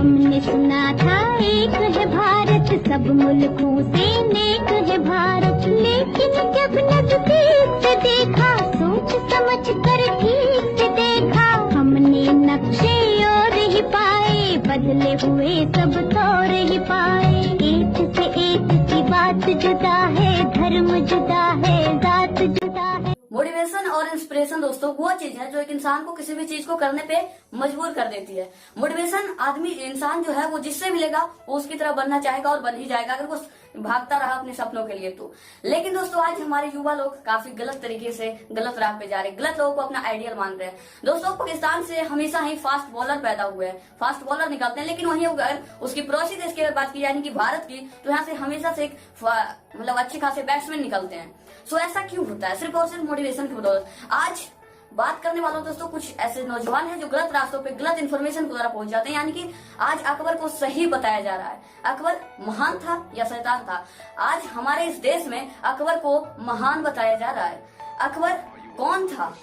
हमने सुना था एक है भारत, सब मुल्कों से नेक है भारत। लेकिन जब नजदीक से देखा, सोच समझ कर ठीक से देखा, हमने नक्शे और ही पाए, बदले हुए सब तौर ही पाए। एक से एक की बात जुदा है, धर्म जुदा है, जात जुदा है। मोटिवेशन और इंस्पिरेशन दोस्तों वो चीज है जो एक इंसान को किसी भी चीज को करने पे मजबूर कर देती है। मोटिवेशन इंसान जो है वो जिससे मिलेगा वो उसकी तरह बनना चाहेगा और बन ही जाएगा, अगर वो भागता रहा अपने सपनों के लिए तो। लेकिन दोस्तों आज हमारे युवा लोग काफी गलत तरीके से गलत राह पे जा रहे हैं, गलत लोगों को अपना आइडियल मान रहे हैं। दोस्तों पाकिस्तान से हमेशा ही फास्ट बॉलर पैदा हुए हैं, फास्ट बॉलर निकलते हैं, लेकिन वहीं अगर उसकी पड़ोसी देश की अगर बात की यानी कि भारत की, तो यहाँ से हमेशा से एक मतलब अच्छे खासे बैट्समैन निकलते हैं। सो ऐसा क्यों होता है? सिर्फ और सिर्फ मोटिवेशन की बदौलत। आज बात करने वालों दोस्तों कुछ ऐसे नौजवान हैं जो गलत रास्तों पे गलत इन्फॉर्मेशन की तरफ पहुंच जाते हैं, यानी कि आज अकबर को सही बताया जा रहा है। अकबर महान था या शैतान था? आज हमारे इस देश में अकबर को महान बताया जा रहा है। अकबर कौन था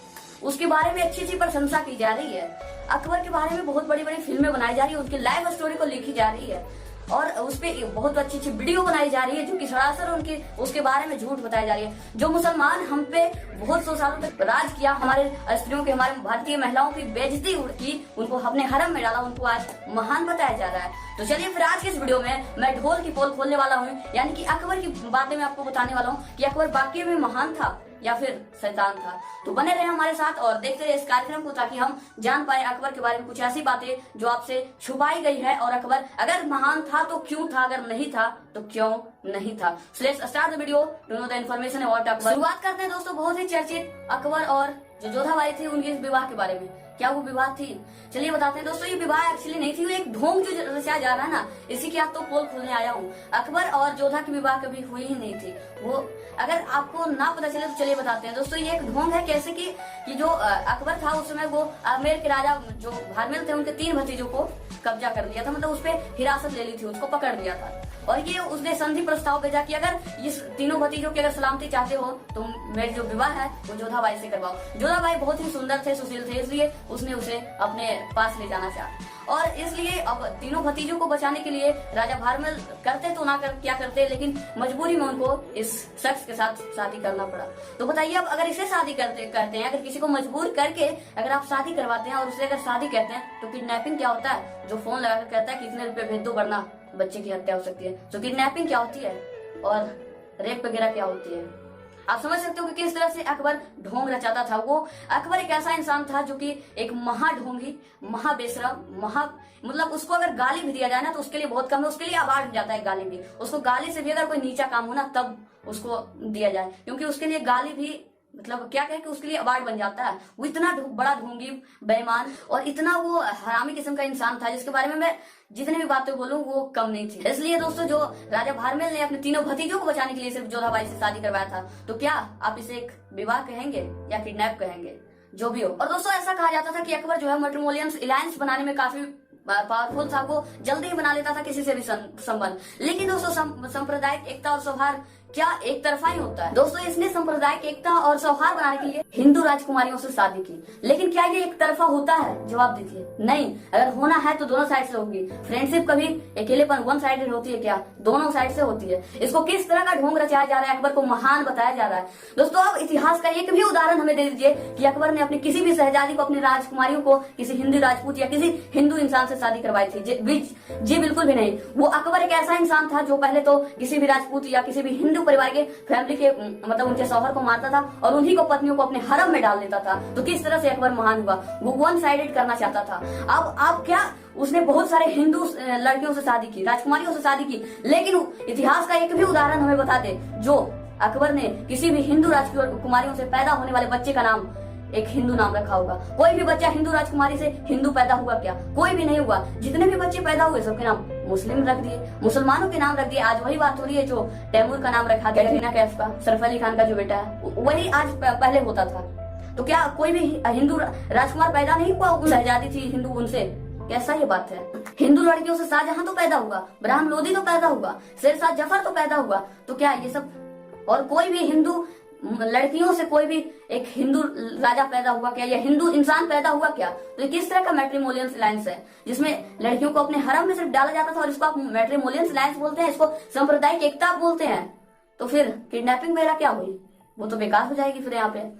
उसके बारे में अच्छी प्रशंसा की जा रही है। अकबर के बारे में बहुत बड़ी बड़ी फिल्में बनाई जा रही है, उसकी लाइफ स्टोरी को लिखी जा रही है और उसपे बहुत अच्छी वीडियो बनाई जा रही है, जो कि सरासर उसके बारे में झूठ बताई जा रही है। जो मुसलमान हम पे बहुत सौ सालों तक राज किया, हमारे स्त्रियों के, हमारे भारतीय महिलाओं की बेइज्जती की, उनको अपने हरम में डाला, उनको आज महान बताया जा रहा है। तो चलिए फिर आज के इस वीडियो में मैं ढोल की पोल खोलने वाला हूँ, यानी कि अकबर की बातें मैं आपको बताने वाला हूँ कि अकबर वाकई में महान था या फिर शैतान था। तो बने रहे हमारे साथ और देखते रहे इस कार्यक्रम को, ताकि हम जान पाए अकबर के बारे में कुछ ऐसी बातें जो आपसे छुपाई गई है। और अकबर अगर महान था तो क्यों था, अगर नहीं था तो क्यों नहीं था। So let's start the video to know the information about Akbar. शुरुआत करते हैं दोस्तों बहुत ही चर्चित अकबर और जो जोधाबाई थी उनके इस विवाह के बारे में। क्या वो विवाह थी? चलिए बताते हैं दोस्तों। ये विवाह एक्चुअली नहीं थी, वो एक ढोंग जो रचा जा रहा है ना, इसी की आज तो पोल खोलने आया हूँ। अकबर और जोधा की विवाह कभी हुई ही नहीं थी। वो अगर आपको ना पता चले तो चलिए बताते हैं दोस्तों। ये एक ढोंग है, कैसे कि जो अकबर था उस समय वो आमेर के राजा जो भारमेल थे उनके 3 भतीजों को कब्जा कर लिया था, मतलब उस पर हिरासत ले ली थी, उसको पकड़ लिया था। और ये उसने संधि प्रस्ताव भेजा कि अगर इस तीनों भतीजों की अगर सलामती चाहते हो तो मेरी जो विवाह है वो जोधाबाई से करवाओ। जोधाबाई बहुत ही सुंदर थे, सुशील थे, इसलिए उसने उसे अपने पास ले जाना चाहा। और इसलिए अब तीनों भतीजों को बचाने के लिए राजा भारमेल करते तो ना क्या करते, लेकिन मजबूरी में उनको इस शख्स के साथ शादी करना पड़ा। तो बताइए अब अगर इसे शादी करते हैं, अगर किसी को मजबूर करके अगर आप शादी करवाते हैं और उसे अगर शादी कहते हैं, तो किडनैपिंग क्या होता है? जो फोन लगाकर कहता है कि इतने रुपए भेज दो वरना बच्चे की हत्या हो सकती है। तो किडनैपिंग क्या होती है और रेप वगैरह क्या होती है? आप समझ सकते हो कि किस तरह से अकबर ढोंग रचाता था। वो अकबर एक ऐसा इंसान था जो कि एक महाढोंगी, महाबेशरम, मतलब उसको अगर गाली भी दिया जाए ना तो उसके लिए बहुत कम है, उसके लिए अवार्ड जाता है गाली भी। उसको गाली से भी अगर कोई नीचा काम हो ना तब उसको दिया जाए, क्योंकि उसके लिए गाली भी मतलब क्या कहें कि उसके लिए अवार्ड बन जाता है। वो इतना बड़ा ढोंगी, बेईमान और इतना वो हरामी किस्म का इंसान था, जिसके बारे में मैं जितनी भी बातें बोलूं वो कम नहीं थी। इसलिए दोस्तों जो राजा भारमेल ने अपने तीनों भतीजों को बचाने के लिए सिर्फ जोधाबाई से शादी करवाया था। तो क्या आप इसे एक विवाह कहेंगे या किडनैप कहेंगे? जो भी हो। और दोस्तों ऐसा कहा जाता था कि अकबर जो है मैट्रिमोनियल अलायंस बनाने में काफी पावरफुल था, वो जल्दी ही बना लेता था किसी से भी संबंध। लेकिन दोस्तों सांप्रदायिक एकता और सौहार्द क्या एक तरफा ही होता है? दोस्तों इसने सांप्रदायिक एकता और सौहार्द बनाने के लिए हिंदू राजकुमारियों से शादी की, लेकिन क्या ये एक तरफा होता है? जवाब दीजिए। नहीं, अगर होना है तो दोनों साइड से होगी। फ्रेंडशिप कभी अकेलेपन वन साइडेड होती है क्या? दोनों साइड से होती है। इसको किस तरह का ढोंग रचाया जा रहा है, अकबर को महान बताया जा रहा है। दोस्तों अब इतिहास का एक भी उदाहरण हमें दे दीजिए कि अकबर ने अपनी किसी भी शहजादी को, अपनी राजकुमारियों को किसी हिंदू राजपूत या किसी हिंदू इंसान से शादी करवाई थी? जी बिल्कुल भी नहीं। वो अकबर एक ऐसा इंसान था जो पहले तो किसी भी राजपूत या किसी भी हिंदू परिवार के फैमिली के मतलब उनके शौहर को मारता था और उन्हीं को पत्नियों को अपने हरम में डाल देता था। तो किस तरह से अकबर महान हुआ? वो वन साइडेड करना चाहता था। अब आप क्या, उसने बहुत सारे हिंदू लड़कियों से शादी की, राजकुमारियों से शादी की, लेकिन इतिहास का एक भी उदाहरण हमें बता दे जो अकबर ने किसी भी हिंदू राजकुमारियों से पैदा होने वाले बच्चे का नाम एक हिंदू नाम रखा होगा? कोई भी बच्चा हिंदू राजकुमारी से हिंदू पैदा हुआ क्या? कोई भी नहीं हुआ। जितने भी बच्चे पैदा हुए सबके नाम मुस्लिम रख दिए, मुसलमानों के नाम रख दिए। आज वही बात हो रही है जो तैमूर का नाम रखा गया, रीना कैफ का, सरफ अली खान का जो बेटा है, वही आज पहले होता था। तो क्या कोई भी हिंदू राजकुमार पैदा नहीं हुआ? शहजादी थी हिंदू, उनसे कैसा ये बात है? हिंदू लड़कियों से शाहजहां तो पैदा हुआ, ब्राह्म लोधी तो पैदा हुआ, शेरशाह जफर तो पैदा हुआ। तो क्या ये सब और कोई भी हिंदू लड़कियों से कोई भी एक हिंदू राजा पैदा हुआ क्या, या हिंदू इंसान पैदा हुआ क्या? तो ये किस तरह का मैट्रिमोनियल अलायंस है जिसमें लड़कियों को अपने हरम में सिर्फ डाला जाता था, और इसको आप मैट्रिमोनियल अलायंस बोलते हैं, इसको सांप्रदायिक एकता बोलते हैं? तो फिर किडनैपिंग वगैरह क्या हुई? वो तो बेकार हो जाएगी फिर यहाँ पे।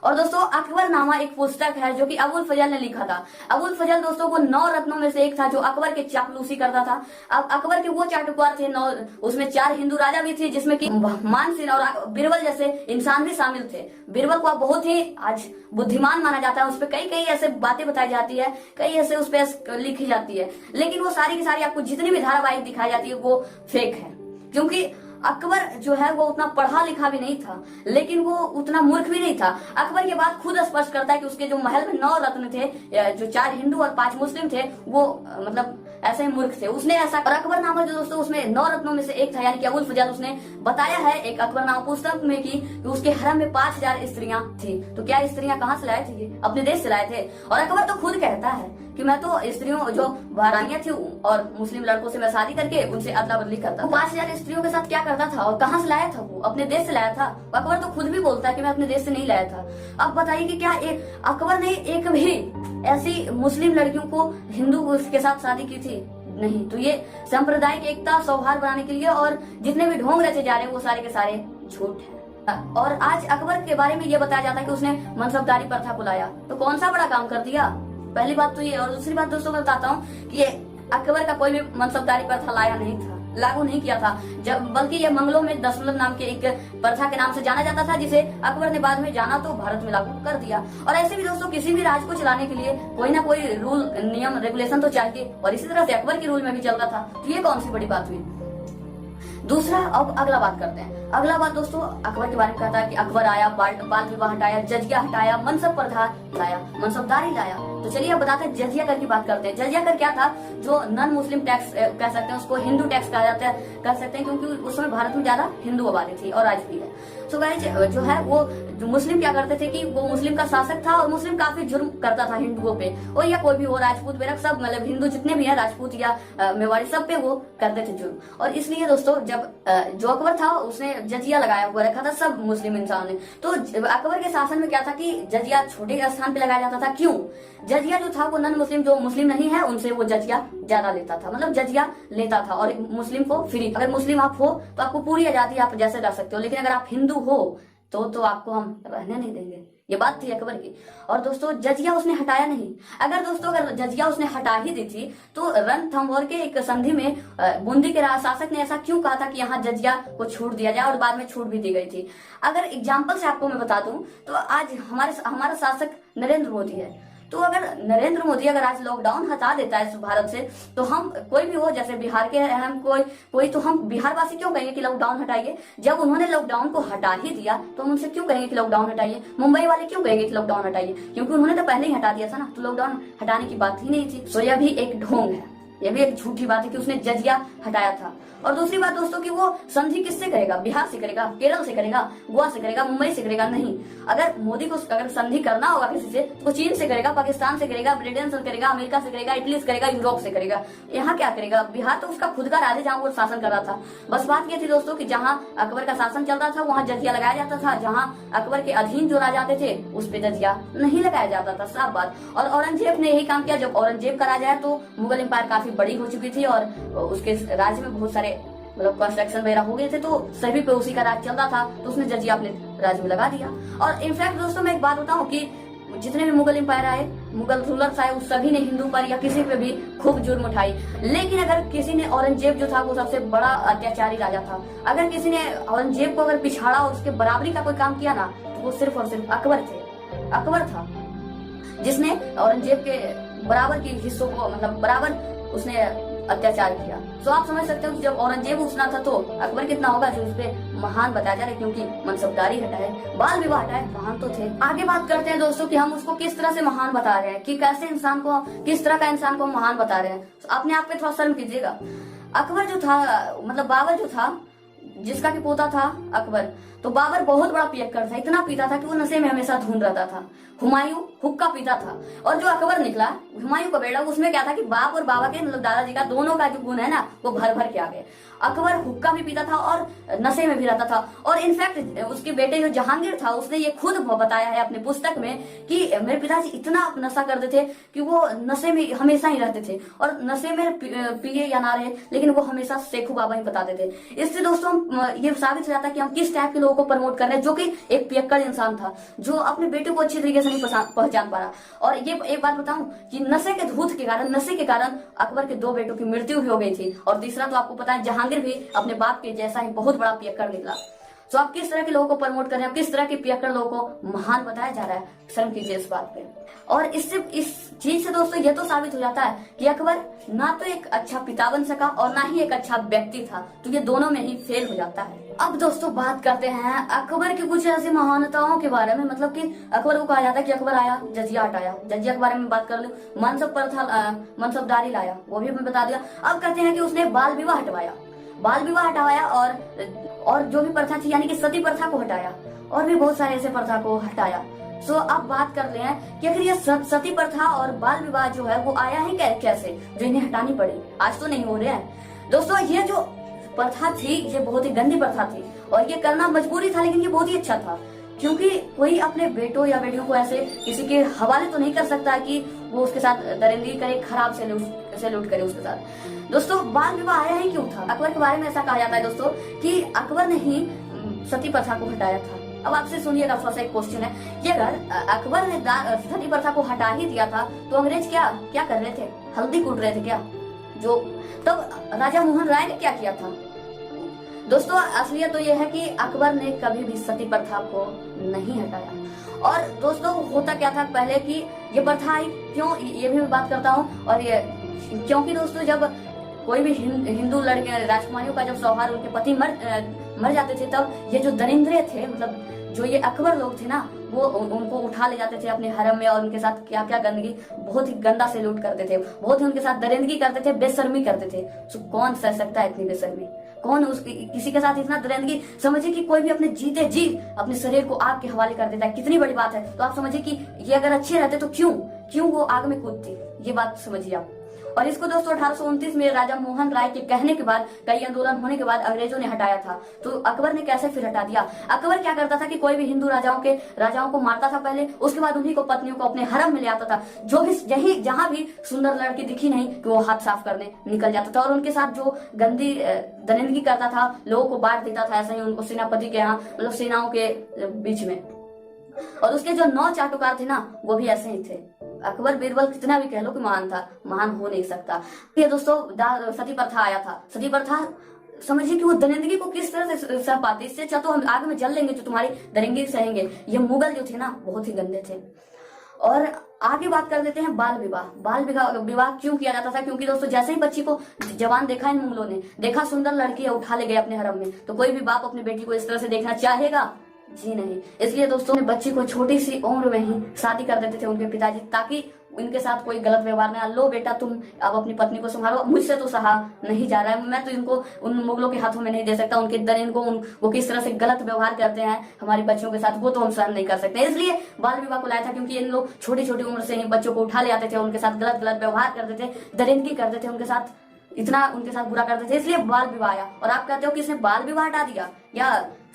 और दोस्तों अकबरनामा एक पुस्तक है जो कि अबुल फजल ने लिखा था। अबुल फजल दोस्तों वो 9 रत्नों में से एक था जो अकबर के चापलूसी करता था। अब अकबर के वो चाटुकार थे 9, उसमें 4 हिंदू राजा भी थे जिसमें कि मानसिंह और बीरबल जैसे इंसान भी शामिल थे। बीरबल को बहुत ही आज बुद्धिमान माना जाता है, उस पर कई कई ऐसे बातें बताई जाती है, कई ऐसे उस पर लिखी जाती है, लेकिन वो सारी की सारी आपको जितनी भी धारावाहिक दिखाई जाती है वो फेक है। क्योंकि अकबर जो है वो उतना पढ़ा लिखा भी नहीं था, लेकिन वो उतना मूर्ख भी नहीं था। अकबर के बाद खुद स्पष्ट करता है कि उसके जो महल में 9 रत्न थे, जो 4 हिंदू और 5 मुस्लिम थे, वो मतलब ऐसे ही मूर्ख थे। उसने ऐसा, और अकबरनामा जो दोस्तों उसमें 9 रत्नों में से एक था, यानी कि अबुल फजल उसने बताया है एक अकबरनामा पुस्तक में कि उसके हरम में 5000 स्त्रियां थी। तो क्या स्त्रियां कहाँ से लाए थे? ये अपने देश से लाए थे। और अकबर तो खुद कहता है कि मैं तो स्त्रियों जो रानियां थी और मुस्लिम लड़कों से मैं शादी करके उनसे अदला बदली करता। 5000 स्त्रियों के साथ क्या करता था और कहाँ से लाया था? वो अपने देश से लाया था। अकबर तो खुद भी बोलता है कि मैं अपने देश से नहीं लाया था। अब बताइए कि क्या अकबर ने एक भी ऐसी मुस्लिम लड़कियों को हिंदू के साथ शादी की थी? नहीं। तो ये सांप्रदायिक एकता सौहार्द बनाने के लिए और जितने भी ढोंग रचे जा रहे हैं वो सारे के सारे झूठ है। और आज अकबर के बारे में ये बताया जाता है कि उसने मनसबदारी प्रथा को लाया। तो कौन सा बड़ा काम कर दिया? पहली बात तो ये। और दूसरी बात दोस्तों मैं बताता हूँ कि ये अकबर का कोई भी मनसबदारी प्रथा लाया नहीं था, लागू नहीं किया था, जब बल्कि ये मंगलों में दशमलव नाम के एक प्रथा के नाम से जाना जाता था, जिसे अकबर ने बाद में जाना तो भारत में लागू कर दिया। और ऐसे भी दोस्तों किसी भी राज को चलाने के लिए कोई ना कोई रूल नियम रेगुलेशन तो चाहिए, और इसी तरह से अकबर के रूल में भी चलता था। तो ये कौन सी बड़ी बात हुई? दूसरा, अब अगला बात करते हैं। अगला बात दोस्तों अकबर के बारे में कहता है कि अकबर आया, बाल विवाह हटाया, जजिया हटाया, मनसब प्रथा लाया, मनसबदारी लाया। तो चलिए अब बताते हैं जजिया कर की बात करते हैं। जजिया कर क्या था? जो नॉन मुस्लिम टैक्स कह सकते हैं, उसको हिंदू टैक्स कहा जाता है, कह सकते हैं, क्योंकि उस समय भारत में ज्यादा हिंदू आबादी थी और आज भी है। तो गाइस जो है वो जो मुस्लिम क्या करते थे कि वो मुस्लिम का शासक था और मुस्लिम काफी जुर्म करता था हिंदुओं पे, और या कोई भी हो, राजपूत वगैरह सब, मतलब हिंदू जितने भी है, राजपूत या मेवाड़ी, सब पे वो करते थे जुर्म। और इसलिए दोस्तों जब जो अकबर था उसने जजिया लगाया हुआ रखा था सब मुस्लिम इंसान ने। तो अकबर के शासन में क्या था कि जजिया छोटे स्थान पे लगाया जाता था। क्यों? जजिया जो था वो नॉन मुस्लिम, जो मुस्लिम नहीं है, उनसे वो जजिया ज्यादा लेता था, मतलब जजिया लेता था, और मुस्लिम को फ्री। अगर मुस्लिम आप हो तो आपको पूरी आजादी, आप जैसे रह सकते हो, लेकिन अगर आप हिंदू हो तो आपको हम रहने नहीं देंगे। ये बात थी अकबर की। और दोस्तों जजिया उसने हटाया नहीं। अगर जजिया उसने हटा ही दी थी तो रणथंभौर के एक संधि में बूंदी के शासक ने ऐसा क्यों कहा था कि यहाँ जजिया को छूट दिया जाए, और बाद में छूट भी दी गई थी। अगर एग्जाम्पल से आपको मैं बता दूं तो आज हमारा शासक नरेंद्र मोदी है। तो अगर नरेंद्र मोदी अगर आज लॉकडाउन हटा देता है इस भारत से, तो हम कोई भी हो, जैसे बिहार के हम कोई तो हम बिहार वासी क्यों कहेंगे कि लॉकडाउन हटाइए? जब उन्होंने लॉकडाउन को हटा ही दिया तो हम उनसे क्यों कहेंगे कि लॉकडाउन हटाइए? मुंबई वाले क्यों कहेंगे कि लॉकडाउन हटाइए? क्योंकि उन्होंने तो पहले ही हटा दिया था ना, तो लॉकडाउन हटाने की बात ही नहीं थी। तो यह भी एक ढोंग है, यह भी एक झूठी बात है कि उसने जजिया हटाया था। और दूसरी बात दोस्तों कि वो संधि किससे करेगा? बिहार से करेगा, केरल से करेगा, गोवा से करेगा, मुंबई से करेगा? नहीं। अगर मोदी को अगर संधि करना होगा किसी से तो चीन से करेगा, पाकिस्तान से करेगा, ब्रिटेन से करेगा, अमेरिका से करेगा, इटली से करेगा, यूरोप से करेगा। यहाँ क्या करेगा? बिहार तो उसका खुद का राज्य जहाँ वो शासन कर रहा था। बस बात ये थी दोस्तों कि जहाँ अकबर का शासन चल रहा था वहाँ जजिया लगाया जाता था, जहाँ अकबर के अधीन जो राजा आते थे उस पर जजिया नहीं लगाया जाता था, साफ बात। और औरंगजेब ने यही काम किया। जब औरंगजेब का राजा है तो मुगल एम्पायर काफी बड़ी हो चुकी थी और उसके राज्य में बहुत सारे मतलब कंस्ट्रक्शन वगैरह हो गए थे, तो सभी पे उसी का राज चलता था, तो उसने जजिया अपने राज्य में लगा दिया। और इनफैक्ट दोस्तों मैं एक बात बताऊं कि जितने भी मुगल एम्पायर आए, मुगल रूलर्स आए, उस सभी ने हिंदू पर या किसी पे भी खूब जुर्म उठाई। लेकिन अगर किसी ने, औरंगजेब जो था वो सबसे बड़ा अत्याचारी राजा था, अगर किसी ने औरंगजेब को अगर पिछाड़ा और उसके बराबरी का कोई काम किया ना, तो वो सिर्फ और सिर्फ अकबर थे। अकबर था जिसने औरंगजेब के बराबर के हिस्सों को, मतलब बराबर उसने अत्याचार किया। तो आप समझ सकते हो कि जब औरंगजेब उछना था तो अकबर कितना होगा जो उसपे महान बताया जा रहा है, क्योंकि मनसबदारी हटाए, बाल विवाह हटाए, महान तो थे। आगे बात करते हैं दोस्तों कि हम उसको किस तरह से महान बता रहे हैं, कि कैसे इंसान को, किस तरह का इंसान को महान बता रहे हैं। तो अपने आप पे थोड़ा शर्म कीजिएगा। अकबर जो था, मतलब बाबर जो था, जिसका कि पोता था अकबर। तो बाबर बहुत बड़ा पियक्कड़ था, इतना पीता था कि वो नशे में हमेशा धुन रहता था। हुमायूं हुक्का पीता था, और जो अकबर निकला हुमायूं का बेटा, उसमें क्या था कि बाप और बाबा के मतलब दादाजी का दोनों का जो गुण है ना वो भर भर के आ गए। अकबर हुक्का भी पीता था और नशे में भी रहता था। और इनफैक्ट उसके बेटे जो जहांगीर था उसने ये खुद बताया है अपने पुस्तक में कि मेरे पिताजी इतना नशा करते थे कि वो नशे में हमेशा ही रहते थे, और नशे में पिए या ना रहे लेकिन वो हमेशा शेखू बाबा ही बताते थे। इससे दोस्तों ये साबित हो जाता है कि हम किस टाइप के लोगों को प्रमोट कर रहे हैं, जो कि एक पियक्कड़ इंसान था जो अपने बेटे को अच्छी तरीके से नहीं पहचान पा रहा। और ये एक बात बताऊं कि नशे के धूत के कारण, नशे के कारण अकबर के 2 बेटों की मृत्यु भी हो गई थी, और तीसरा तो आपको पता है जहांगीर भी अपने बाप के जैसा ही बहुत बड़ा पियक्कड़ निकला। तो आप किस तरह के लोगों को प्रमोट कर रहे हैं, किस तरह के पियक्कड़ लोगों को महान बताया जा रहा है, शर्म कीजिए इस बात पे। और इससे इस चीज से दोस्तों ये तो साबित हो जाता है कि अकबर ना तो एक अच्छा पिता बन सका और ना ही एक अच्छा व्यक्ति था, तो ये दोनों में ही फेल हो जाता है। अब दोस्तों बात करते हैं अकबर की कुछ ऐसी महानताओं के बारे में, मतलब कि अकबर को कहा जाता है कि अकबर आया जजिया हटाया। जजिया के बारे में बात कर लूं, मनसब पर था मनसबदारी लाया, वो भी मैं बता दिया। अब कहते हैं कि उसने बाल विवाह हटवाया, बाल विवाह हटाया, और जो भी प्रथा थी यानी कि सती प्रथा को हटाया, और भी बहुत सारे ऐसे प्रथा को हटाया। सो अब बात कर रहे हैं कि आखिर ये सती प्रथा और बाल विवाह जो है वो आया है कैसे, जो इन्हें हटानी पड़ी, आज तो नहीं हो रहे हैं। दोस्तों ये जो प्रथा थी ये बहुत ही गंदी प्रथा थी, और ये करना मजबूरी था, लेकिन ये बहुत ही अच्छा था, क्योंकि कोई अपने बेटों या बेटियों को ऐसे किसी के हवाले तो नहीं कर सकता कि वो उसके साथ दरिंदगी करे, खराब सैल्यूट करे उसके साथ। दोस्तों बाल विवाह आया ही क्यों था? अकबर के बारे में ऐसा कहा जाता है दोस्तों कि अकबर ने ही सती प्रथा को हटाया था। अब आपसे सुनिएगा, थोड़ा सा एक क्वेश्चन है कि अगर अकबर ने सती प्रथा को हटा ही दिया था तो अंग्रेज क्या कर रहे थे? हल्दी कूट रहे थे क्या? जो तब राजा मोहन राय ने क्या किया था? दोस्तों असलियत तो यह है कि अकबर ने कभी भी सती प्रथा को नहीं हटाया। और दोस्तों होता क्या था पहले कि ये प्रथा आई क्यों, ये भी मैं बात करता हूँ। और ये क्योंकि दोस्तों जब कोई भी हिंदू लड़के राजकुमारियों का जब सौहार्द उनके पति मर जाते थे, तब ये जो दरिंद्रे थे, मतलब जो ये अकबर लोग थे ना, वो उनको उठा ले जाते थे अपने हरम में, और उनके साथ क्या क्या गंदगी, बहुत ही गंदा से लूट करते थे, बहुत ही उनके साथ दरिंदगी करते थे, बेशर्मी करते थे। तो कौन सह सकता है इतनी बेशर्मी? कौन किसी के साथ इतना दरिंदगी? समझिए कि कोई भी अपने जीते जी अपने शरीर को आग के हवाले कर देता है, कितनी बड़ी बात है। तो आप समझिए कि ये अगर अच्छे रहते तो क्यों वो आग में कूदती, ये बात समझिए आप। और इसको दोस्तों 1829 में राजा मोहन राय के कहने के बाद, कई आंदोलन होने के बाद अंग्रेजों ने हटाया था। तो अकबर ने कैसे फिर हटा दिया? अकबर क्या करता था कि कोई भी हिंदू राजाओं को मारता था पहले, उसके बाद उन्हीं को पत्नियों को अपने हरम में ले आता था। जो भी जहां भी सुंदर लड़की दिखी नहीं कि वो हाथ साफ करने निकल जाता था, और उनके साथ जो गंदी दरिंदगी करता था, लोगों को बांट देता था ऐसा ही उनको सेनापति के यहाँ, मतलब सेनाओं के बीच में। और उसके जो 9 चाटुकार थे ना, वो भी ऐसे ही थे। अकबर बीरबल कितना भी कह लो कि महान था, महान हो नहीं सकता। ये दोस्तों सती प्रथा आया था। सती प्रथा समझिए कि वो दरिंदगी को किस तरह से सह पाते, इससे अच्छा तो हम आग में जल लेंगे जो तुम्हारी दरिंदगी सहेंगे। ये मुगल जो थे ना बहुत ही गंदे थे। और आगे बात कर देते हैं बाल विवाह। बाल विवाह क्यों किया जाता था? क्योंकि दोस्तों जैसे ही बच्ची को जवान देखा इन मुगलों ने, देखा सुंदर लड़की है, उठा ले गए अपने हरम में, तो कोई भी बाप अपनी बेटी को इस तरह से देखना चाहेगा? जी नहीं। इसलिए दोस्तों बच्ची को छोटी सी उम्र में ही शादी कर देते थे उनके पिताजी, ताकि इनके साथ कोई गलत व्यवहार ना। लो बेटा तुम अब अपनी पत्नी को संभालो, मुझसे तो सहा नहीं जा रहा है, मैं तो इनको उन मुगलों के हाथों में नहीं दे सकता। उनके इनको वो किस तरह से गलत व्यवहार करते हैं हमारी बच्चियों के साथ, वो तो हम सहन नहीं कर सकते। इसलिए बाल विवाह को लाया था, क्योंकि इन लोग छोटी छोटी उम्र से ही बच्चों को उठा ले आते थे, उनके साथ गलत व्यवहार करते थे, दरिंदगी करते थे उनके साथ, इतना उनके साथ बुरा करते थे, इसलिए बाल विवाह आया। और आप कहते हो कि इसने बाल विवाह हटा दिया या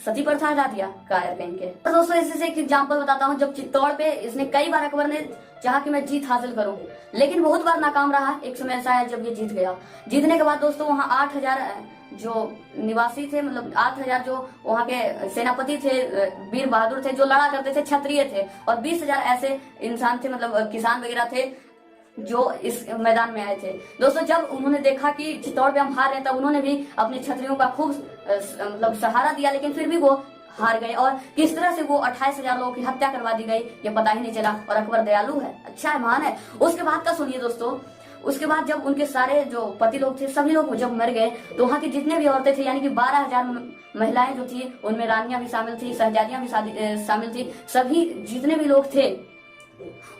सती प्रथा हटा दिया, कायर कहीं के। तो दोस्तों इसी से एक एग्जांपल बताता हूँ। जब चित्तौड़ पे इसने कई बार अकबर ने चाहा कि मैं जीत हासिल करूं, लेकिन बहुत बार नाकाम रहा। एक समय ऐसा है जब ये जीत गया। जीतने के बाद दोस्तों वहाँ 8000 जो निवासी थे, मतलब 8000 जो वहाँ के सेनापति थे, वीर बहादुर थे, जो लड़ा करते थे, क्षत्रिय थे, और 20000 ऐसे इंसान थे, मतलब किसान वगैरह थे जो इस मैदान में आए थे। दोस्तों जब उन्होंने देखा कि चित्तौड़ पे हम हार रहे, तब उन्होंने भी अपने क्षत्रियों का खूब मतलब सहारा दिया, लेकिन फिर भी वो हार गए। और किस तरह से वो 28000 लोगों की हत्या करवा दी गई ये पता ही नहीं चला। और अकबर दयालु है, अच्छा है, महान है। उसके बाद का सुनिए दोस्तों। उसके बाद जब उनके सारे जो पति लोग थे, सभी लोग जब मर गए, तो वहाँ की जितने भी औरतें थी, यानी कि 12000 महिलाएं जो थी, उनमें रानियां भी शामिल थी, शहजादियां भी शामिल थी, सभी जितने भी लोग थे,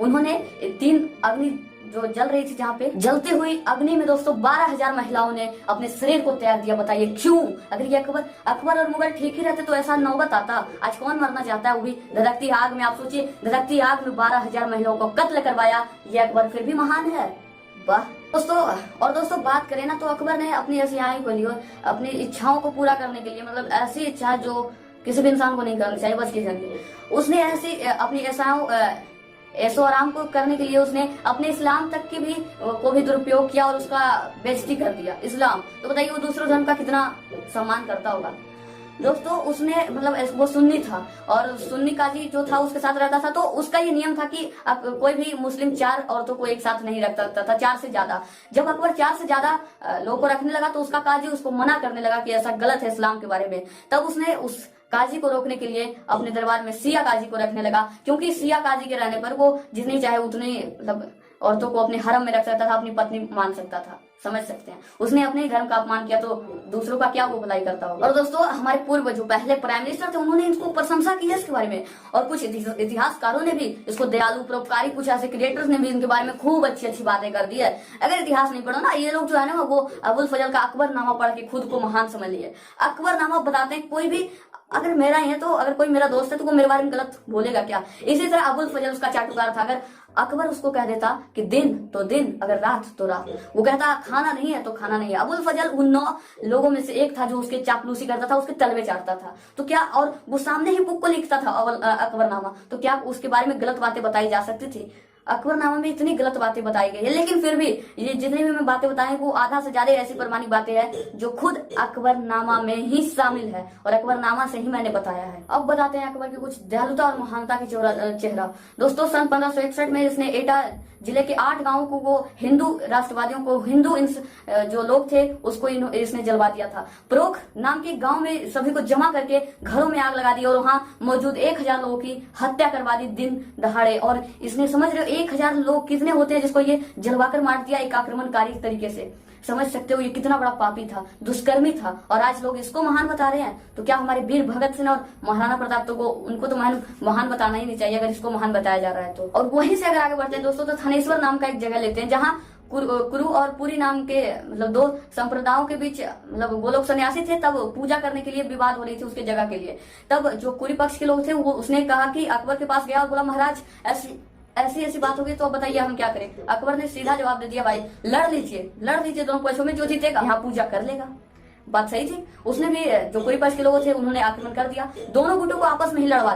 उन्होंने 3 अग्नि जो जल रही थी, जहाँ पे जलती हुई अग्नि में दोस्तों 12,000 महिलाओं ने अपने शरीर को त्याग दिया। बताइए क्यों? अगर ये अकबर और मुगल ठीक ही रहते तो ऐसा नौबत आता। आज कौन मरना चाहता है, वो भी धधकती आग में। आप सोचिए, धधकती आग में 12,000 महिलाओं को कत्ल करवाया। ये अकबर फिर भी महान है। वाह दोस्तों। और दोस्तों बात करें ना तो अकबर ने अपनी एशियाई को लिए अपनी इच्छाओं को पूरा करने के लिए, मतलब ऐसी इच्छा जो किसी भी इंसान को नहीं करनी चाहिए, बस किसी की, उसने ऐसी अपनी ऐशो आराम को करने के लिए उसने अपने इस्लाम तक की भी को भी दुरुपयोग किया और उसका बेइज्जती कर दिया। इस्लाम तो बताइए वो दूसरे धर्म का कितना सम्मान करता होगा दोस्तों। उसने मतलब वो सुन्नी था और सुन्नी काजी जो था उसके साथ रहता था, तो उसका ये नियम था कि कोई भी मुस्लिम 4 औरतों को एक साथ नहीं रख सकता था, 4 से ज्यादा। जब अकबर 4 से ज्यादा लोगों को रखने लगा तो उसका काजी उसको मना करने लगा कि ऐसा गलत है इस्लाम के बारे में। तब उसने उस काजी को रोकने के लिए अपने दरबार में सिया काजी को रखने लगा, क्योंकि सिया काजी के रहने पर वो जितनी चाहे उतनी मतलब औरतों को अपने हरम में रख सकता था, अपनी पत्नी मान सकता था। समझ सकते हैं, उसने अपने धर्म का अपमान किया तो दूसरों का क्या वो भलाई करता होगा। और दोस्तों हमारे पूर्व जो पहले प्राइम मिनिस्टर थे उन्होंने इसको प्रशंसा की है इसके बारे में, और कुछ इतिहासकारों ने भी इसको दयालु परोपकारी, कुछ ऐसे क्रिएटर्स ने भी इनके बारे में खूब अच्छी अच्छी बातें कर दी है। अगर इतिहास नहीं पढ़ो ना, ये लोग जो है ना वो अबुल फजल का अकबरनामा पढ़ के खुद को महान समझ लिए। अकबरनामा बताते हैं कोई भी अगर मेरा है तो अगर कोई मेरा दोस्त है तो वो मेरे बारे में गलत बोलेगा क्या। इसी तरह अबुल फजल उसका चाटुकार था। अगर अकबर उसको कह देता कि दिन तो दिन, अगर रात तो रात, वो कहता खाना नहीं है तो खाना नहीं है। अबुल फजल उन 9 लोगों में से एक था जो उसके चापलूसी करता था, उसके तलवे चाटता था। तो क्या, और वो सामने ही बुक को लिखता था अकबरनामा, तो क्या उसके बारे में गलत बातें बताई जा सकती थी? अकबरनामा में इतनी गलत बातें बताई गई है, लेकिन फिर भी ये जितनी भी मैं बातें बताई वो आधा से ज्यादा ऐसी प्रमाणिक बातें हैं जो खुद अकबरनामा में ही शामिल है और अकबरनामा से ही मैंने बताया है। अब बताते हैं अकबर की कुछ दयालुता और महानता की चेहरा। दोस्तों सन 1561 में इसने एटा जिले के 8 गांवों को वो हिंदू राष्ट्रवादियों को, हिंदू जो लोग थे उसको इसने जलवा दिया था। प्रोख नाम के गांव में सभी को जमा करके घरों में आग लगा दी और वहां मौजूद 1000 लोगों की हत्या करवा दी दिन दहाड़े। और इसने, समझ रहे हो 1000 लोग कितने होते हैं जिसको ये जलवाकर मार दिया एक आक्रमणकारी तरीके से। समझ सकते हो ये कितना बड़ा पापी था, दुष्कर्मी था, और आज लोग इसको महान बता रहे हैं। तो क्या हमारे वीर भगत सिंह और महाराणा प्रताप को उनको तो महान बताना ही नहीं चाहिए अगर इसको महान बताया जा रहा है तो। और वहीं से अगर आगे बढ़ते हैं दोस्तों तो थानेश्वर नाम का एक जगह लेते हैं जहाँ कुरु और पुरी नाम के मतलब 2 संप्रदायों के बीच, मतलब वो लोग सन्यासी थे, तब पूजा करने के लिए विवाद हो रही थी उसके जगह के लिए। तब जो कुरी पक्ष के लोग थे वो उसने कहा कि अकबर के पास गया और बोला महाराज ऐसी बात होगी तो बताइए हम क्या करें। अकबर ने सीधा जवाब दे दिया, भाई लड़ लीजिए दोनों पक्षों में, जो जीतेगा यहाँ पूजा कर लेगा। बात सही थी। उसने भी जो कोई पक्ष के लोग थे उन्होंने आक्रमण कर दिया, दोनों गुटों को आपस में लड़वा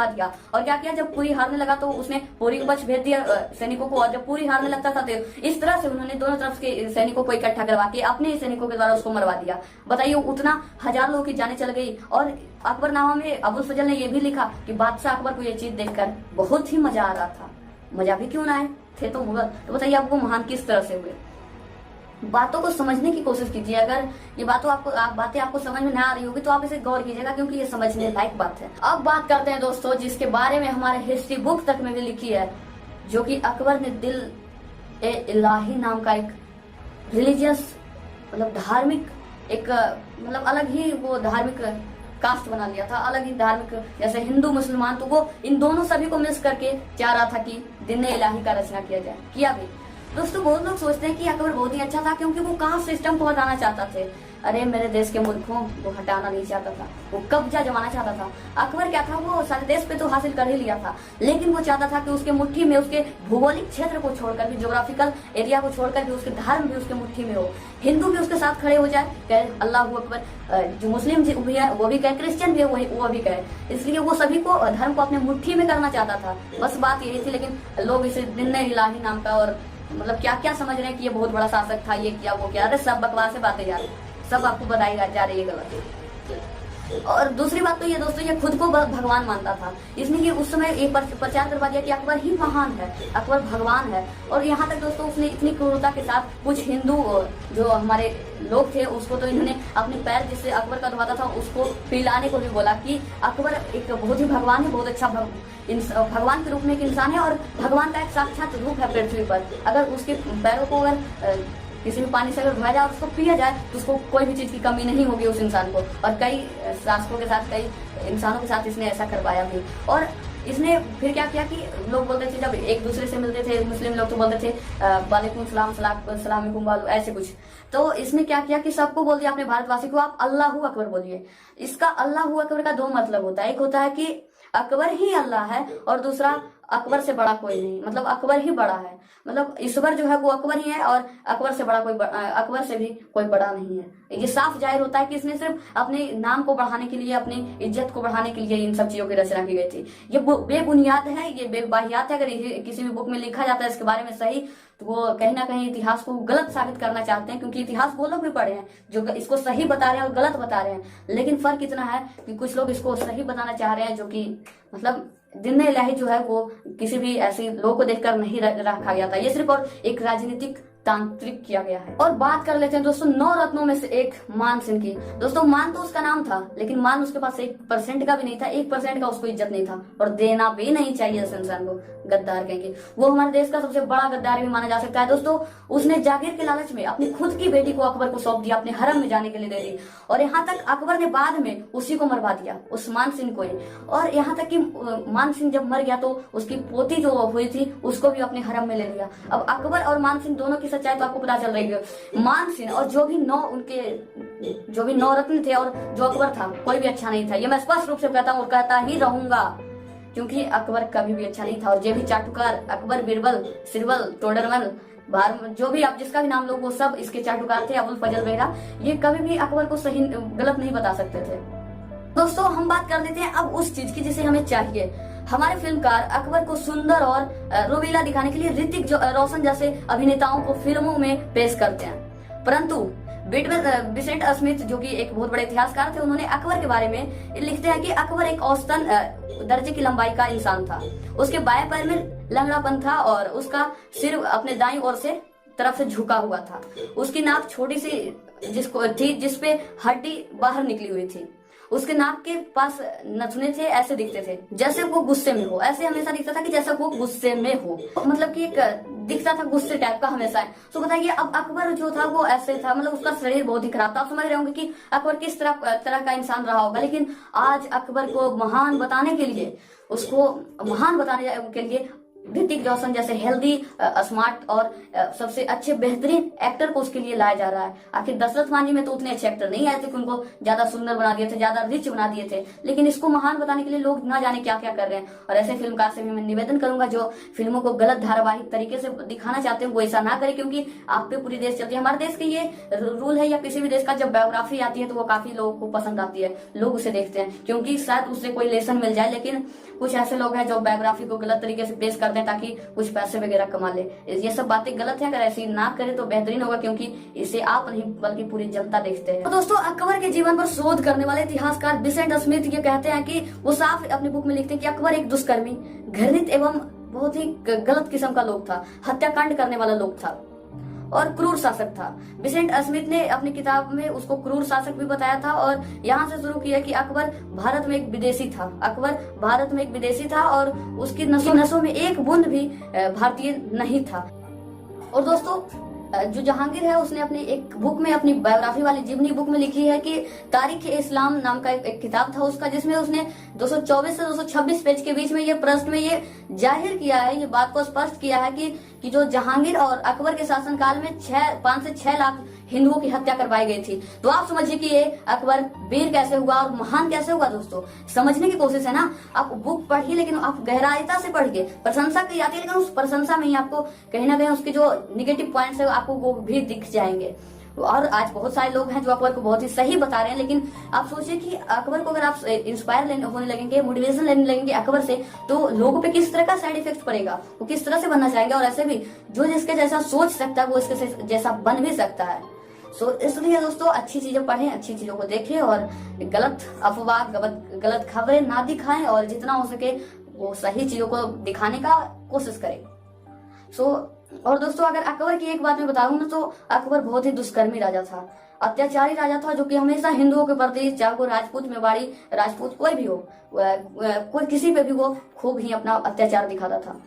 दिया। और क्या किया, जब पूरी हारने लगा तो उसने पूरी को पक्ष भेज दिया सैनिकों को, और जब पूरी हारने लगता था तो इस तरह से उन्होंने दोनों तरफ के सैनिकों को इकट्ठा करवा के अपने ही सैनिकों के द्वारा उसको मरवा दिया। बताइए उतना 1000 लोगों की जाने चल गई। और अकबरनामा में अबुल फजल ने यह भी लिखा कि बादशाह अकबर को यह चीज देखकर बहुत ही मजा आ रहा था। मजा भी क्यों ना आए, थे तो मुगल। तो बताइए आपको महान किस तरह से हुए। बातों को समझने की कोशिश कीजिए। अगर ये बातें आपको समझ में ना आ रही होगी तो आप इसे गौर कीजिएगा, क्योंकि ये समझने लायक बात है। अब बात करते हैं दोस्तों जिसके बारे में हमारे हिस्ट्री बुक तक में भी लिखी है, जो कि अकबर ने दिल ए इलाही नाम का एक रिलीजियस मतलब धार्मिक एक मतलब अलग ही वो धार्मिक कास्ट बना लिया था, अलग ही धार्मिक, जैसे हिंदू मुसलमान, तो वो इन दोनों सभी को मिक्स करके चाह रहा था कि दिन इलाही का रचना किया जाए। किया भी। दोस्तों बहुत लोग सोचते हैं कि अकबर बहुत ही अच्छा था क्योंकि वो कास्ट सिस्टम को हटाना चाहता थे। अरे मेरे देश के मूर्खों, वो हटाना नहीं चाहता था, वो कब्जा जमाना चाहता था। अकबर क्या था, वो सारे देश पे तो हासिल कर ही लिया था, लेकिन वो चाहता था कि उसके मुट्ठी में, उसके भौगोलिक क्षेत्र को छोड़कर भी, ज्योग्राफिकल एरिया को छोड़कर भी, उसके धर्म भी उसके मुट्ठी में हो, हिंदू भी उसके साथ खड़े हो जाए, कहे अल्लाह अकबर, जो मुस्लिम भी है वो भी कहे, क्रिश्चियन भी है वो भी कहे। इसलिए वो सभी को धर्म को अपने मुट्ठी में करना चाहता था, बस बात यही थी। लेकिन लोग इसे दिन इलाही नाम का और मतलब क्या क्या समझ रहे हैं कि ये बहुत बड़ा शासक था, ये किया वो किया। अरे सब बकवास से बातें यार, सब आपको बताई जा रही है गलत। और दूसरी बात तो ये दोस्तों, ये खुद को भगवान मानता था, इसने ये उस समय एक बार प्रचार करवा दिया कि अकबर ही महान है, अकबर भगवान है। और यहाँ तक दोस्तों उसने इतनी क्रूरता के साथ कुछ हिंदू जो हमारे लोग थे उसको तो इन्होंने अपने पैर जिससे अकबर का धोता था उसको पिलाने को भी बोला कि अकबर एक बहुत ही भगवान है, बहुत अच्छा भगवान के रूप में एक इंसान है और भगवान का एक साक्षात रूप है पृथ्वी पर। अगर उसके पैरों को अगर किसी भी पानी से अगर धोया जाए और उसको पिया जाए तो उसको कोई भी चीज की कमी नहीं होगी उस इंसान को। और कई शासकों के साथ, कई इंसानों के साथ इसने ऐसा करवाया भी। और इसने फिर क्या किया कि लोग बोलते थे, जब एक दूसरे से मिलते थे मुस्लिम लोग तो बोलते थे वालेकुम सलाम सलाम वालू, ऐसे कुछ। तो इसने क्या किया कि सबको बोल दिया, अपने भारतवासी को, आप अल्लाहू अकबर बोलिए। इसका अल्लाहू अकबर का दो मतलब होता है, एक होता है कि अकबर ही अल्लाह है, और दूसरा अकबर से बड़ा कोई नहीं, मतलब अकबर ही बड़ा है, मतलब ईश्वर जो है वो अकबर ही है, और अकबर से बड़ा कोई अकबर से भी कोई बड़ा नहीं है। ये साफ जाहिर होता है कि इसने सिर्फ अपने नाम को बढ़ाने के लिए, अपनी इज्जत को बढ़ाने के लिए इन सब चीजों की रचना की गई थी। ये बेबुनियाद है, ये बेबाहियात है। अगर किसी भी बुक में लिखा जाता है इसके बारे में सही, तो वो कहीं ना कहीं इतिहास को गलत साबित करना चाहते हैं, क्योंकि इतिहास वो लोग भी पढ़े हैं जो इसको सही बता रहे हैं और गलत बता रहे हैं। लेकिन फर्क इतना है कि कुछ लोग इसको सही बताना चाह रहे हैं, जो कि मतलब जिन्ने इलाही जो है वो किसी भी ऐसे लोगों को देखकर नहीं रखा गया था, ये सिर्फ और एक राजनीतिक तांत्रिक किया गया है। और बात कर लेते हैं दोस्तों 9 रत्नों में से एक मान सिंह की। दोस्तों मान तो उसका नाम था, लेकिन मान उसके पास 1% का भी नहीं था, 1% का उसको इज्जत नहीं था, और देना भी नहीं चाहिए इस इंसान को। गद्दार कहेंगे, वो हमारे देश का सबसे बड़ा गद्दार भी माना जा सकता है। दोस्तों उसने जागीर के लालच में अपनी खुद की बेटी को अकबर को सौंप दिया, अपने हरम में जाने के लिए दे दी, और यहाँ तक अकबर ने बाद में उसी को मरवा दिया, उस मान सिंह को ही। और यहाँ तक कि मान सिंह जब मर गया तो उसकी पोती जो हुई थी उसको भी अपने हरम में ले लिया। अब अकबर और मान सिंह दोनों की सच्चाई तो आपको पता चल रही है। मान सिंह और जो भी 9 रत्न थे और जो अकबर था, कोई भी अच्छा नहीं था, ये मैं स्पष्ट रूप से कहता हूँ और कहता ही रहूंगा, क्योंकि अकबर कभी भी अच्छा नहीं था। और जे भी चाटुकार, अकबर, बिरबल, सिरबल, टोडरमल, जो भी आप जिसका भी नाम लो, वो सब इसके चाटुकार थे। अबुल फजल बेहरा, ये कभी भी अकबर को सही गलत नहीं बता सकते थे। दोस्तों हम बात कर लेते हैं अब उस चीज की जिसे हमें चाहिए। हमारे फिल्मकार अकबर को सुंदर और रोबीला दिखाने के लिए ऋतिक रोशन जैसे अभिनेताओं को फिल्मों में पेश करते हैं, परंतु विसेंट स्मिथ जो कि एक बहुत बड़े इतिहासकार थे, उन्होंने अकबर के बारे में लिखते हैं कि अकबर एक औसतन दर्जे की लंबाई का इंसान था। उसके बाएं पैर में लंगड़ापन था और उसका सिर अपने दाईं ओर से तरफ से झुका हुआ था। उसकी नाक छोटी सी जिसपे हड्डी बाहर निकली हुई थी। उसके नाक के पास नथुने थे, ऐसे दिखते थे जैसे वो गुस्से में हो, ऐसे हमेशा दिखता था कि जैसा वो गुस्से में हो, मतलब कि एक दिखता था गुस्से टाइप का हमेशा। तो बताइए अब अकबर जो था वो ऐसे था, मतलब उसका शरीर बहुत ही खराब था। आप समझ रहे होंगे कि अकबर किस तरह का इंसान रहा होगा। लेकिन आज अकबर को महान बताने के लिए, उसको महान बताने के लिए ऋतिक रोशन जैसे हेल्दी, स्मार्ट और सबसे अच्छे बेहतरीन एक्टर को उसके लिए लाया जा रहा है। आखिर दशरथ मान जी में तो उतने अच्छे एक्टर नहीं आए थे कि उनको ज्यादा सुंदर बना दिए थे, ज्यादा रिच बना दिए थे, लेकिन इसको महान बताने के लिए लोग ना जाने क्या क्या कर रहे हैं। और ऐसे फिल्मकार से भी मैं निवेदन करूंगा जो फिल्मों को गलत धारावाहिक तरीके से दिखाना चाहते हैं वो ऐसा ना करें, क्योंकि आप पे पूरी देश चलती है। हमारे देश का ये रूल है, या किसी भी देश का जब बायोग्राफी आती है तो वो काफी लोगों को पसंद आती है, लोग उसे देखते हैं क्योंकि शायद उससे कोई लेसन मिल जाए। लेकिन कुछ ऐसे लोग हैं जो बायोग्राफी को गलत तरीके से पेश करते हैं ताकि कुछ पैसे वगैरह कमा ले। ये सब बातें गलत है, अगर ऐसी ना करे तो बेहतरीन होगा, क्योंकि इसे आप नहीं बल्कि पूरी जनता देखते हैं। तो दोस्तों अकबर के जीवन पर शोध करने वाले इतिहासकार विसेंट स्मिथ ये कहते हैं कि वो साफ अपनी बुक में लिखते हैं कि अकबर एक दुष्कर्मी, घृणित एवं बहुत ही गलत किस्म का लोग था, हत्याकांड करने वाला लोग था और क्रूर शासक था। विसेंट स्मिथ ने अपनी किताब में उसको क्रूर शासक भी बताया था, और यहाँ से शुरू किया कि अकबर भारत में एक विदेशी था। अकबर भारत में एक विदेशी था और उसकी नसों में एक बूंद भी भारतीय नहीं था। और दोस्तों जो जहांगीर है उसने अपनी एक बुक में, अपनी बायोग्राफी वाली जीवनी बुक में लिखी है कि तारीख इस्लाम नाम का एक किताब था उसका, जिसमें उसने 224 से 226 पेज के बीच में ये प्रश्न में ये जाहिर किया है, ये बात को स्पष्ट किया है कि जो जहांगीर और अकबर के शासनकाल में 5 से 6 लाख हिंदुओं की हत्या करवाई गई थी। तो आप समझिए कि ये अकबर वीर कैसे हुआ और महान कैसे हुआ। दोस्तों समझने की कोशिश है ना, आप बुक पढ़िए लेकिन आप गहराईता से पढ़िए। प्रशंसा की जाती है लेकिन उस प्रशंसा में ही आपको कहीं ना कहीं उसके जो निगेटिव पॉइंट्स है आपको वो भी दिख जाएंगे। और आज बहुत सारे लोग हैं जो अकबर को बहुत ही सही बता रहे हैं, लेकिन आप सोचिए कि अकबर को अगर आप इंस्पायर होने लगेंगे, मोटिवेशन लेने लगेंगे अकबर से, तो लोगों पे किस तरह का साइड इफेक्ट पड़ेगा, वो किस तरह से बनना चाहेंगे। और ऐसे भी जो जिसके जैसा सोच सकता है वो इसके जैसा बन भी सकता है। सो इसलिए दोस्तों अच्छी चीजें पढ़ें, अच्छी चीजों को देखें और गलत अफवाह, गलत खबरें ना दिखाएं, और जितना हो सके वो सही चीजों को दिखाने का कोशिश करें। और दोस्तों अगर अकबर की एक बात मैं बताऊं ना, तो अकबर बहुत ही दुष्कर्मी राजा था, अत्याचारी राजा था, जो कि हमेशा हिंदुओं के प्रति, चाहे वो राजपूत, मेवाड़ी, राजपूत कोई भी हो, कोई किसी पे भी वो खूब ही अपना अत्याचार दिखाता था।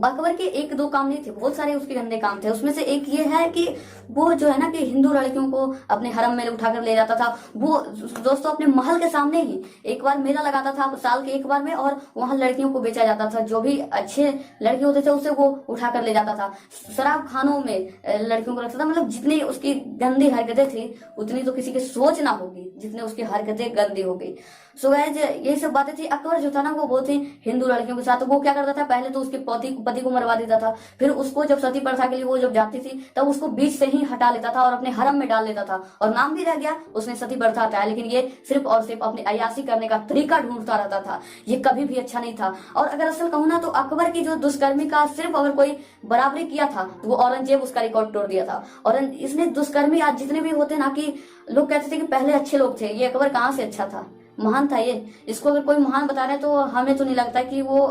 अकबर के 1-2 काम नहीं थे, बहुत सारे उसके गंदे काम थे। उसमें से एक ये है कि वो जो है ना कि हिंदू लड़कियों को अपने हरम में उठाकर ले जाता था। वो दोस्तों अपने महल के सामने ही एक बार मेला लगाता था साल के एक बार में, और वहां लड़कियों को बेचा जाता था। जो भी अच्छे लड़के होते थे उसे वो उठाकर ले जाता था। शराब खानों में लड़कियों को रखता था। मतलब जितनी उसकी गंदी हरकतें थी उतनी तो किसी की सोच ना होगी जितने उसकी हरकतें गंदी हो गई। सो गाइस यही सब बातें थी। अकबर जो था ना वो बहुत ही हिंदू लड़कियों के साथ वो क्या करता था, पहले तो उसके पति को मरवा देता था, फिर उसको जब सती प्रथा के लिए वो जब जाती थी तब उसको बीच से ही हटा लेता था और अपने हरम में डाल लेता था, और नाम भी रह गया उसने सती प्रथा हटाया। लेकिन ये सिर्फ और सिर्फ अपनी अय्याशी करने का तरीका ढूंढता रहता था। ये कभी भी अच्छा नहीं था। और अगर असल कहूँ ना तो अकबर की जो दुष्कर्मी का सिर्फ अगर कोई बराबरी किया था तो वो औरंगजेब उसका रिकॉर्ड तोड़ दिया था। और इसने दुष्कर्मी आज जितने भी होते ना कि लोग कहते थे कि पहले अच्छे लोग थे, ये अकबर कहाँ से अच्छा था, महान था ये। इसको अगर कोई महान बता रहे हैं तो हमें तो नहीं लगता कि वो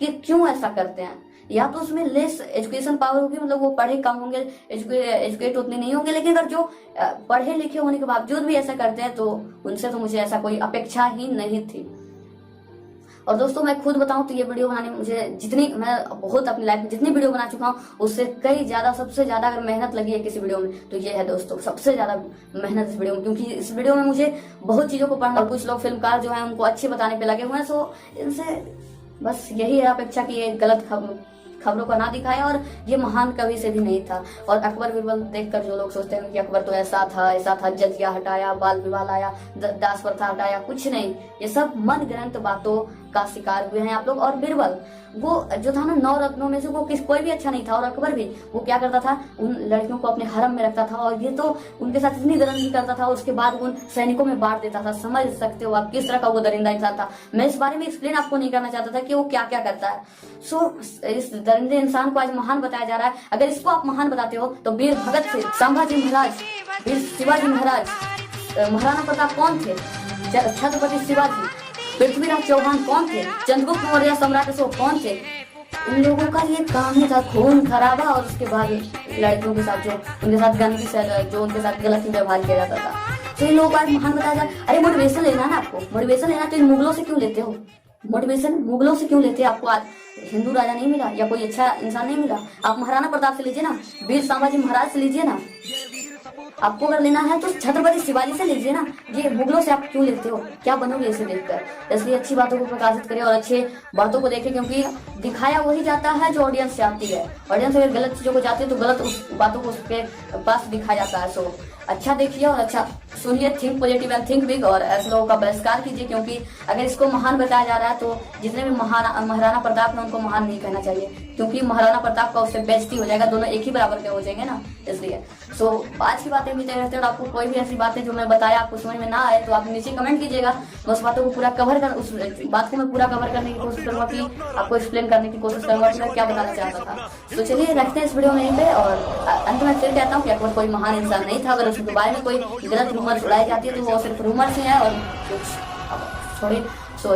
कि क्यों ऐसा करते हैं। या तो उसमें लेस एजुकेशन पावर होगी, मतलब वो पढ़े कम होंगे, एजुकेट उतने नहीं होंगे। लेकिन अगर जो पढ़े लिखे होने के बावजूद भी ऐसा करते हैं तो उनसे तो मुझे ऐसा कोई अपेक्षा ही नहीं थी। और दोस्तों मैं खुद बताऊं तो ये वीडियो बनाने में मुझे मैं बहुत अपनी लाइफ में जितनी वीडियो बना चुका हूँ उससे कई ज्यादा, सबसे ज्यादा अगर मेहनत लगी है किसी वीडियो में तो ये है दोस्तों, सबसे ज्यादा मेहनत इस वीडियो में। क्योंकि इस वीडियो में मुझे बहुत चीजों को पढ़ना, और कुछ लोग फिल्मकार जो है उनको अच्छे बताने पे लगे हुए हैं। सो इनसे बस यही है अपेक्षा की ये गलत खबरों को ना दिखाए। और ये महान कवि से भी नहीं था। और अकबर बीरबल देखकर जो लोग सोचते हैं कि अकबर तो ऐसा था, जजिया हटाया, बाल विवाह लाया, दास प्रथा हटाया, कुछ नहीं, ये सब मन ग्रंथ बातों का शिकार हुए हैं आप लोग। और बीरबल वो जो था ना 9 रत्नों में से वो कोई भी अच्छा नहीं था। और अकबर भी वो क्या करता था, उन लड़कियों को अपने हरम में रखता था और ये तो उनके साथ इतनी दरिंदगी करता था, उसके बाद उन सैनिकों में बांट देता था। समझ सकते हो आप किस तरह का वो दरिंदा इंसान था। मैं इस बारे में एक्सप्लेन आपको नहीं करना चाहता था कि वो क्या क्या करता है। सो इस दरिंदे इंसान को आज महान बताया जा रहा है। अगर इसको आप महान बताते हो तो वीर भगत सिंह, संभाजी महाराज, वीर शिवाजी महाराज, महाराणा प्रताप कौन थे, छत्रपति शिवाजी, पृथ्वीराज चौहान कौन थे, चंद्रगुप्त मौर्य सम्राट अशोक कौन थे। इन लोगों का ये काम ही था खून खराबा, और उसके बाद लड़कियों के साथ जो उनके साथ गंदगी से जो उनके साथ गलत व्यवहार किया जाता था। तो इन लोगों को आज महान बताया जाए। अरे मोटिवेशन लेना ना आपको, मोटिवेशन लेना तो इन मुगलों से क्यों लेते हो, मोटिवेशन मुगलों से क्यों लेते हैं। आपको आज हिंदू राजा नहीं मिला या कोई अच्छा इंसान नहीं मिला, आप महाराणा प्रताप से लीजिए ना, वीर संभाजी महाराज से लीजिए ना। आपको अगर लेना है तो छत्रपति शिवाजी से लीजिए ना। ये मुगलों से आप क्यों लेते हो, क्या बनोगे इसे देखकर। इसलिए अच्छी बातों को प्रकाशित करें और अच्छे बातों को देखें, क्योंकि दिखाया वही जाता है जो ऑडियंस से आती है। ऑडियंस अगर गलत चीजों को जाती है तो गलत उस बातों को उसके पास दिखाया जाता है। सो अच्छा देखिए और अच्छा सुनिए, think positive and think big, और ऐसे लोगों का बहिष्कार कीजिए। क्योंकि अगर इसको महान बताया जा रहा है तो जितने भी महाराणा प्रताप ने उनको महान नहीं कहना चाहिए, क्योंकि महाराणा प्रताप का उससे बेइज्जती हो जाएगा, दोनों एक ही बराबर के हो जाएंगे ना। इसलिए सो आज की बातें भी रहते हैं। आपको कोई भी ऐसी बातें जो मैं बताया आपको समझ में ना आए तो आप नीचे कमेंट कीजिएगा। मैं उस बातों को पूरा कवर कर उस बात को मैं पूरा कवर करने की कोशिश करूंगा, कि आपको एक्सप्लेन करने की कोशिश करूंगा कि मैं क्या बताना चाहता था। तो चलिए रखते हैं इस वीडियो में यहीं पे, और अंत में फिर कहता हूँ कि अकबर कोई महान इंसान नहीं था। अगर उसके बारे में कोई गलत रूमर उड़ाई जाती है तो वो सिर्फ रूमर से है और कुछ थोड़ी। सो